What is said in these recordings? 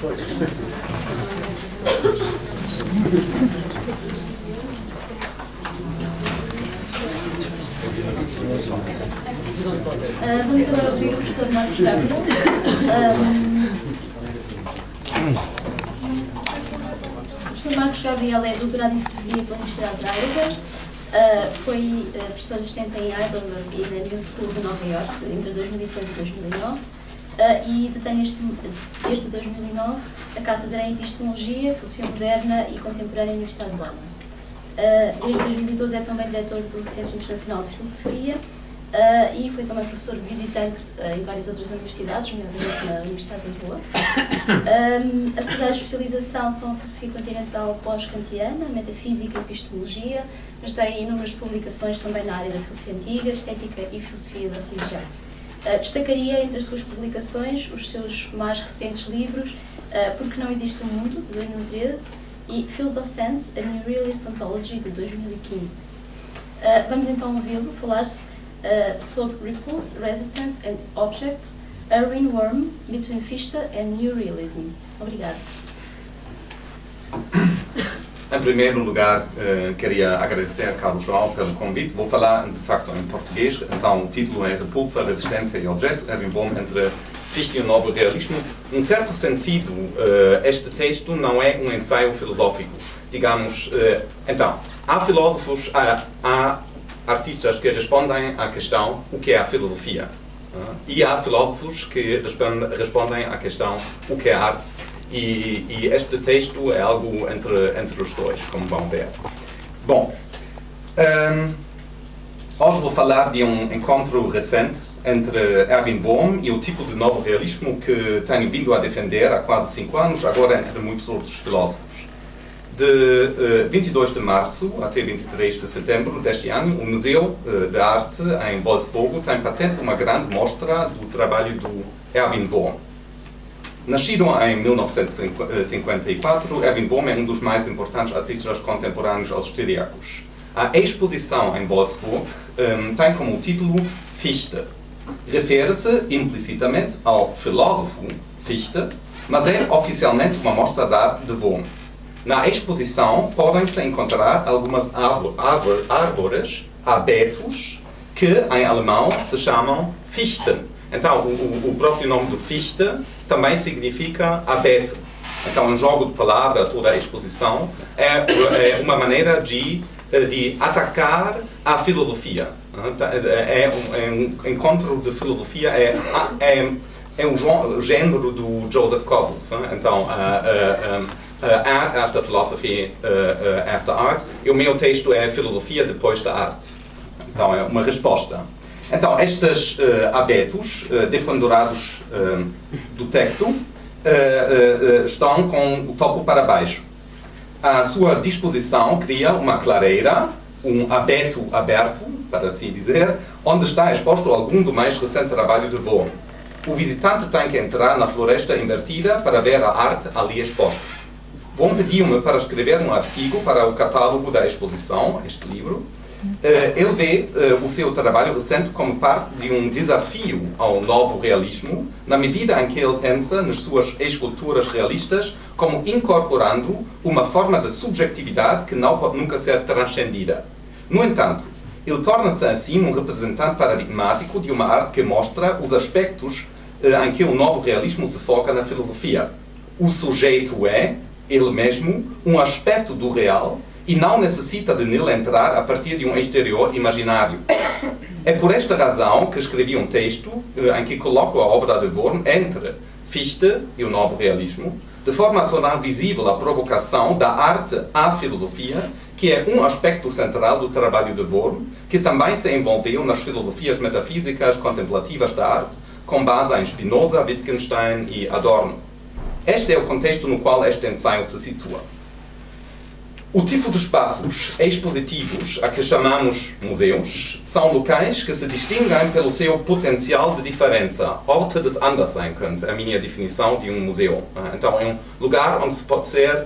Vamos agora ouvir o professor Marcos Gabriel. O professor Marcos Gabriel é doutorado em Filosofia pela Universidade de Heidelberg. Foi professor assistente em Heidelberg e na New School de Nova York entre 2006 e 2009 e detém desde 2009 a cátedra em Epistemologia, Filosofia Moderna e Contemporânea na Universidade de Londres. Desde 2012 é também diretor do Centro Internacional de Filosofia e foi também professor visitante em várias outras universidades, nomeadamente na Universidade de Lisboa. As suas áreas de especialização são a filosofia continental pós-kantiana, metafísica e epistemologia, mas tem inúmeras publicações também na área da filosofia antiga, estética e filosofia da religião. Destacaria entre as suas publicações os seus mais recentes livros Porque Não Existe um Mundo, de 2013, e Fields of Sense, A New Realist Ontology, de 2015. Vamos então ouvi-lo falar-se sobre Ripples, Resistance and Object, Erwin Wurm, Between Fichte and New Realism. Obrigada. Em primeiro lugar, queria agradecer a Carlos João pelo convite. Vou falar, de facto, em português. Então, o título é Repulsa, Resistência e Objeto, Erwin Wurm entre Fichte e o Novo Realismo. Num certo sentido, este texto não é um ensaio filosófico. Digamos, então, há filósofos, há artistas que respondem à questão o que é a filosofia. E há filósofos que respondem à questão o que é a arte. E este texto é algo entre os dois, como vão ver. Bom, hoje vou falar de um encontro recente entre Erwin Wurm e o tipo de novo realismo que tenho vindo a defender há quase 5 anos, agora entre muitos outros filósofos. De 22 de março até 23 de setembro deste ano, o Museu de Arte em Wolfsburgo tem patente uma grande mostra do trabalho do Erwin Wurm. Nascido em 1954, Erwin Wurm é um dos mais importantes artistas contemporâneos austríacos. A exposição em Wolfsburg tem como título Fichte. Refere-se implicitamente ao filósofo Fichte, mas é oficialmente uma mostra de arte de Wurm. Na exposição podem-se encontrar algumas árvores, abetos, que em alemão se chamam Fichten. Então, o próprio nome do Fichte também significa abeto. Então, um jogo de palavras, toda a exposição, é uma maneira de atacar a filosofia. É um encontro de filosofia, é um gênero do Joseph Goebbels. Então, Art after Philosophy after Art. E o meu texto é Filosofia depois da arte. Então, é uma resposta. Então, estes abetos, dependurados do teto, estão com o topo para baixo. A sua disposição cria uma clareira, um abeto aberto, para assim dizer, onde está exposto algum do mais recente trabalho de Wurm. O visitante tem que entrar na floresta invertida para ver a arte ali exposta. Wurm pediu-me para escrever um artigo para o catálogo da exposição, este livro. Ele vê o seu trabalho recente como parte de um desafio ao novo realismo, na medida em que ele pensa nas suas esculturas realistas como incorporando uma forma de subjetividade que não pode nunca ser transcendida. No entanto, ele torna-se assim um representante paradigmático de uma arte que mostra os aspectos em que o novo realismo se foca na filosofia. O sujeito é, ele mesmo, um aspecto do real e não necessita de nele entrar a partir de um exterior imaginário. É por esta razão que escrevi um texto em que coloco a obra de Wurm entre Fichte e o novo realismo, de forma a tornar visível a provocação da arte à filosofia, que é um aspecto central do trabalho de Wurm, que também se envolveu nas filosofias metafísicas contemplativas da arte, com base em Spinoza, Wittgenstein e Adorno. Este é o contexto no qual este ensaio se situa. O tipo de espaços expositivos a que chamamos museus são locais que se distinguem pelo seu potencial de diferença. Orte des Andersseins é a minha definição de um museu. Então, é um lugar onde se pode ser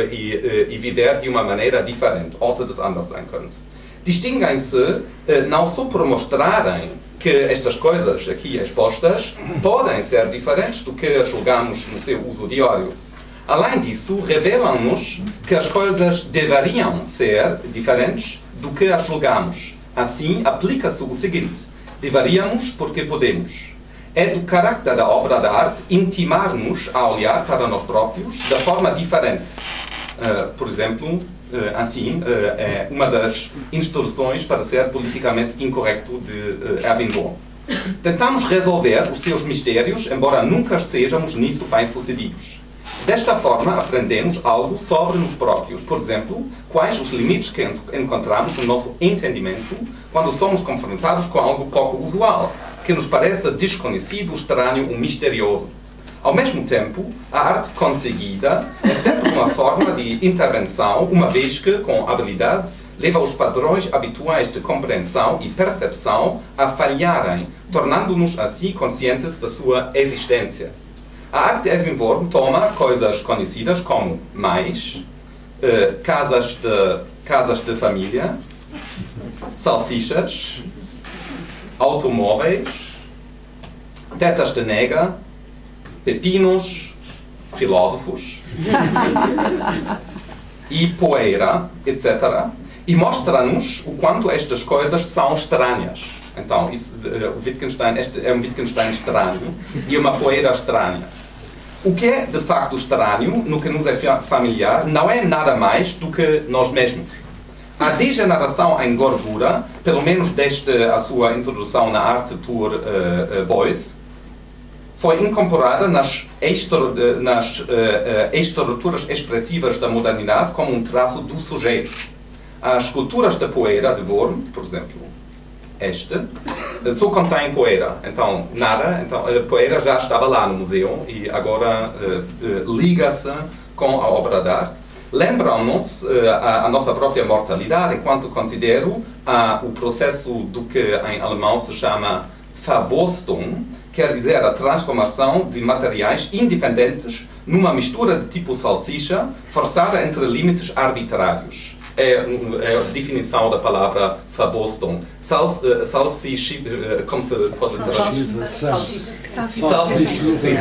e viver de uma maneira diferente. Orte des Andersseins. Distinguem-se não só por mostrarem que estas coisas aqui expostas podem ser diferentes do que julgamos no seu uso diário. Além disso, revelam-nos que as coisas deveriam ser diferentes do que as julgamos. Assim, aplica-se o seguinte: deveríamos porque podemos. É do carácter da obra de arte intimar-nos a olhar para nós próprios de forma diferente. Por exemplo, assim, é uma das instruções para ser politicamente incorreto de Erwin Wurm. Tentamos resolver os seus mistérios, embora nunca sejamos nisso bem-sucedidos. Desta forma, aprendemos algo sobre nós próprios. Por exemplo, quais os limites que encontramos no nosso entendimento quando somos confrontados com algo pouco usual, que nos parece desconhecido, estranho ou misterioso. Ao mesmo tempo, a arte conseguida é sempre uma forma de intervenção, uma vez que, com habilidade, leva os padrões habituais de compreensão e percepção a falharem, tornando-nos assim conscientes da sua existência. A arte de Erwin Wurm toma coisas conhecidas como mães, casas de família, salsichas, automóveis, tetas de nega, pepinos, filósofos e poeira, etc. E mostra-nos o quanto estas coisas são estranhas. Então, o Wittgenstein, este é um Wittgenstein estranho e uma poeira estranha. O que é, de facto, estranho, no que nos é familiar, não é nada mais do que nós mesmos. A degeneração em gordura, pelo menos desde a sua introdução na arte por Beuys, foi incorporada nas estruturas expressivas da modernidade como um traço do sujeito. As esculturas de poeira de Wurm, por exemplo, só contém poeira, então nada, então a poeira já estava lá no museu e agora liga-se com a obra de arte. Lembram-nos a nossa própria mortalidade enquanto considero o processo do que em alemão se chama Verwurstung, quer dizer a transformação de materiais independentes numa mistura de tipo salsicha forçada entre limites arbitrários. É a definição da palavra Verwurstung. Como se pode traduzir? Salsicha.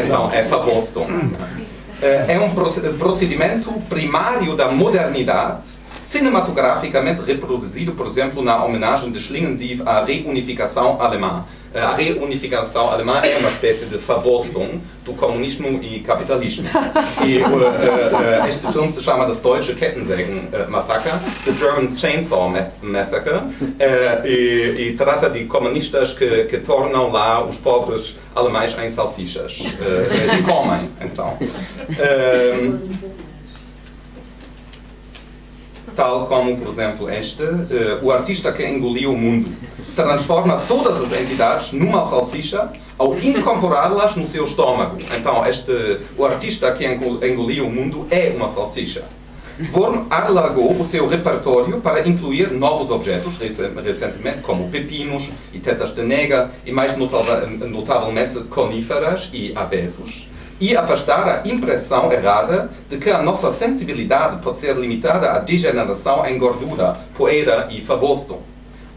Então, é Verwurstung. É um procedimento primário da modernidade, cinematograficamente reproduzido, por exemplo, na homenagem de Schlingensief à reunificação alemã. A reunificação alemã é uma espécie de Verwurstung do comunismo e capitalismo. E este filme se chama Das Deutsche Kettensägen-Massaker, The German Chainsaw Massacre, e trata de comunistas que tornam lá os pobres alemães em salsichas. E comem, então. Tal como, por exemplo, o artista que engoliu o mundo transforma todas as entidades numa salsicha ao incorporá-las no seu estômago. Então, o artista que engoliu o mundo é uma salsicha. Wurm alargou o seu repertório para incluir novos objetos, recentemente, como pepinos e tetas de nega, e mais notavelmente coníferas e abetos, e afastar a impressão errada de que a nossa sensibilidade pode ser limitada à degeneração em gordura, poeira e Verwurstung.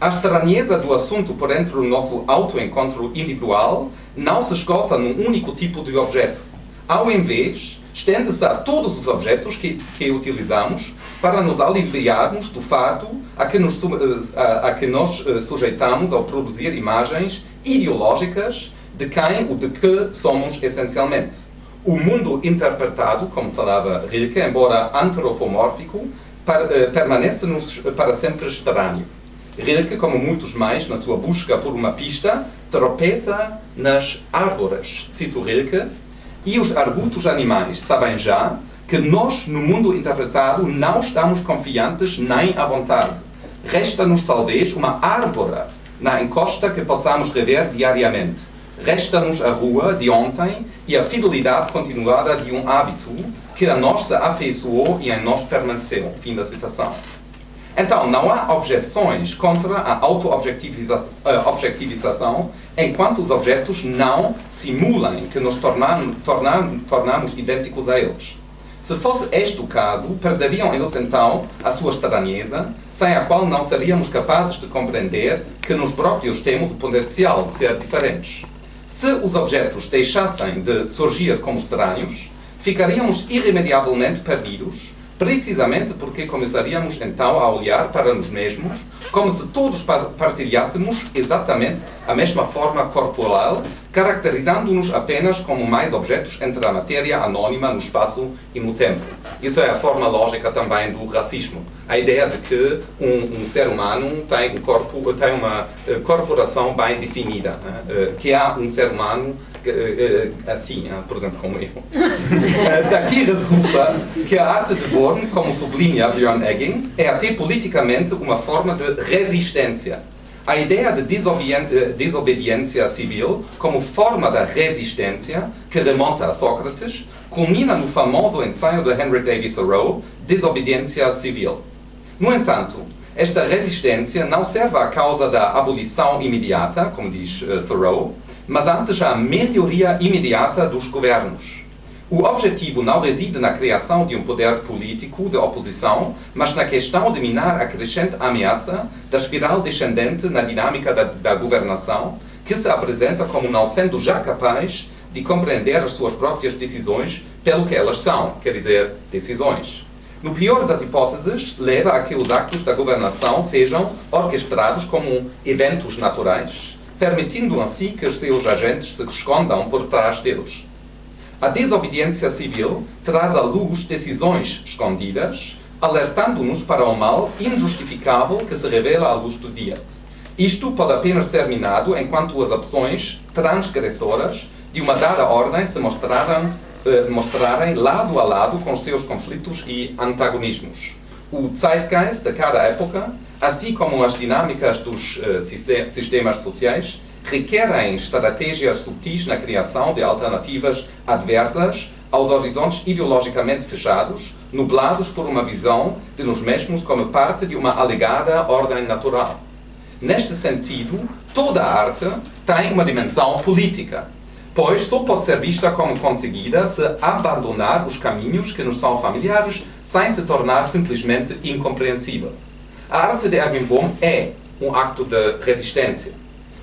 A estranheza do assunto por entre o nosso autoencontro individual não se esgota num único tipo de objeto. Ao invés, estende-se a todos os objetos que utilizamos para nos aliviarmos do fato a que nos sujeitamos ao produzir imagens ideológicas de quem ou de que somos essencialmente. O mundo interpretado, como falava Rilke, embora antropomórfico, permanece-nos para sempre estranho. Rilke, como muitos mais, na sua busca por uma pista, tropeça nas árvores, cito Rilke, e os arbustos animais sabem já que nós, no mundo interpretado, não estamos confiantes nem à vontade. Resta-nos talvez uma árvore na encosta que possamos rever diariamente. Resta-nos a rua de ontem e a fidelidade continuada de um hábito que a nós se afeiçoou e em nós permaneceu. Fim da citação. Então, não há objeções contra a auto-objetivização enquanto os objetos não simulem que nos tornamos idênticos a eles. Se fosse este o caso, perderiam eles então a sua estranheza, sem a qual não seríamos capazes de compreender que nos próprios temos o potencial de ser diferentes. Se os objetos deixassem de surgir como estranhos, ficaríamos irremediavelmente perdidos, precisamente porque começaríamos então a olhar para nós mesmos como se todos partilhássemos exatamente a mesma forma corporal, caracterizando-nos apenas como mais objetos entre a matéria anônima no espaço e no tempo. Isso é a forma lógica também do racismo. A ideia de que um ser humano tem uma corporação bem definida, né? Que há um ser humano assim, por exemplo, como eu. Daqui resulta que a arte de Worm, como sublinha Björn Egging, é até politicamente uma forma de resistência. A ideia de desobediência civil, como forma da resistência, que remonta a Sócrates, culmina no famoso ensaio de Henry David Thoreau, Desobediência Civil. No entanto, esta resistência não serve à causa da abolição imediata, como diz Thoreau, mas antes a melhoria imediata dos governos. O objetivo não reside na criação de um poder político de oposição, mas na questão de minar a crescente ameaça da espiral descendente na dinâmica da governação, que se apresenta como não sendo já capaz de compreender as suas próprias decisões pelo que elas são, quer dizer, decisões. No pior das hipóteses, leva a que os actos da governação sejam orquestrados como eventos naturais, permitindo assim que os seus agentes se escondam por trás deles. A desobediência civil traz à luz decisões escondidas, alertando-nos para o mal injustificável que se revela à luz do dia. Isto pode apenas ser minado enquanto as opções transgressoras de uma dada ordem se mostrarem lado a lado com os seus conflitos e antagonismos. O zeitgeist de cada época, assim como as dinâmicas dos sistemas sociais, requerem estratégias sutis na criação de alternativas adversas aos horizontes ideologicamente fechados, nublados por uma visão de nós mesmos como parte de uma alegada ordem natural. Neste sentido, toda a arte tem uma dimensão política, pois só pode ser vista como conseguida se abandonar os caminhos que nos são familiares sem se tornar simplesmente incompreensível. A arte de Erwin Bohm é um acto de resistência.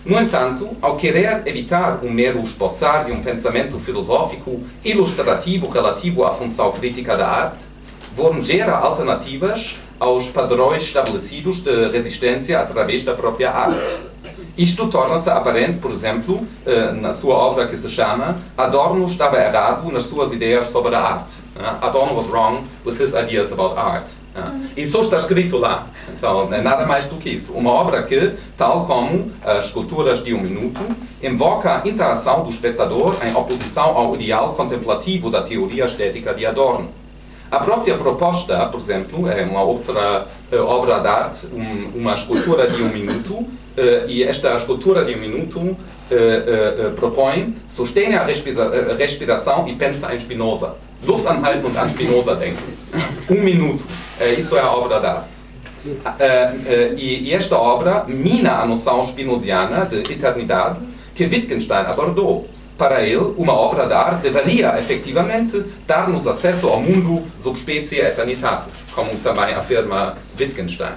No entanto, ao querer evitar um mero esboçar de um pensamento filosófico ilustrativo relativo à função crítica da arte, Worm gera alternativas aos padrões estabelecidos de resistência através da própria arte. Isto torna-se aparente, por exemplo, na sua obra que se chama Adorno estava errado nas suas ideias sobre a arte. Adorno was wrong with his ideas about art. Isso está escrito lá. Então, é nada mais do que isso. Uma obra que, tal como as esculturas de um minuto, invoca a interação do espectador em oposição ao ideal contemplativo da teoria estética de Adorno. A própria proposta, por exemplo, é uma outra obra de arte, uma escultura de um minuto, e esta escultura de um minuto propõe, sustém a respiração e pensa em Spinoza. Luft anhalten und an Spinoza denken. Um minuto. Isso é a obra de arte. E esta obra mina a noção spinoziana de eternidade que Wittgenstein abordou. Para ele, uma obra de arte deveria, efetivamente, dar-nos acesso ao mundo subspecie eternitatis, como também afirma Wittgenstein.